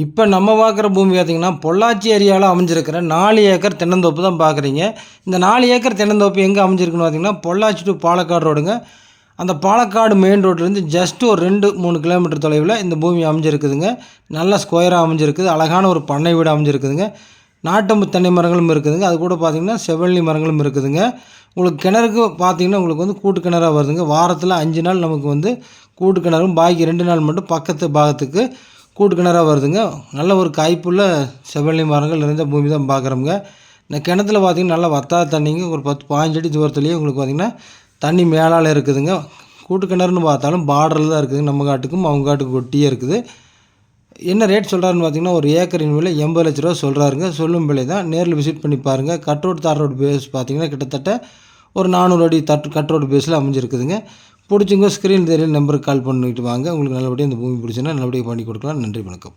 இப்போ நம்ம பார்க்குற பூமி பார்த்திங்கன்னா, பொள்ளாச்சி ஏரியாவில் அமைஞ்சிருக்கிற 4 ஏக்கர் தென்னந்தோப்பு தான் பார்க்குறீங்க. இந்த 4 ஏக்கர் தென்னந்தோப்பு எங்கே அமைஞ்சிருக்குன்னு பார்த்தீங்கன்னா, பொள்ளாச்சி டு பாலக்காடு ரோடுங்க. அந்த பாலக்காடு மெயின் ரோட்லேருந்து ஜஸ்ட் ஒரு 2, 3 கிலோமீட்டர் தொலைவில் இந்த பூமி அமைஞ்சிருக்குதுங்க. நல்ல ஸ்கொயராக அமைஞ்சிருக்குது. அழகான ஒரு பண்ணை வீடு அமைஞ்சிருக்குதுங்க. நாட்டு தென்னை மரங்களும் இருக்குதுங்க. அது கூட பார்த்திங்கன்னா செவ்வல்லி மரங்களும் இருக்குதுங்க. உங்களுக்கு கிணறுக்கு பார்த்திங்கன்னா உங்களுக்கு வந்து கூட்டு கிணறாக வருதுங்க. வாரத்தில் 5 நாள் நமக்கு வந்து கூட்டு கிணறும், பாக்கி 2 நாள் மட்டும் பக்கத்து பாகத்துக்கு கூட்டு கிணறாக வருதுங்க. நல்ல ஒரு காய்ப்புள்ள செவ்வல்லி மரங்கள் நிறைந்த பூமி தான் பார்க்குறோங்க. இந்த கிணத்துல பார்த்திங்கன்னா நல்லா வத்தாத தண்ணிங்க. ஒரு 10, 15 அடி தூரத்துலேயே உங்களுக்கு பார்த்திங்கன்னா தண்ணி மேலால் இருக்குதுங்க. கூட்டு கிணறுன்னு பார்த்தாலும் பார்டரில் தான் இருக்குதுங்க. நம்ம காட்டுக்கும் அவங்க காட்டுக்கு ஒட்டியே இருக்குது. என்ன ரேட் சொல்கிறாருன்னு பார்த்தீங்கன்னா, ஒரு ஏக்கரின் விலை 80 லட்ச ரூபா சொல்கிறாருங்க. சொல்லும் விலை தான். நேரில் விசிட் பண்ணி பாருங்கள். கட் ரோடு தார் ரோடு பேஸ் பார்த்தீங்கன்னா கிட்டத்தட்ட ஒரு 400 அடி கட் ரோடு பேஸில் அமைஞ்சிருக்குதுங்க. பிடிச்சிங்க ஸ்க்ரீன் தெரியல நம்பருக்கு கால் பண்ணிட்டு வாங்க. உங்களுக்கு நல்லபடியாக இந்த பூமி பிடிச்சுன்னா நல்லபடியாக பண்ணி கொடுக்கலாம். நன்றி, வணக்கம்.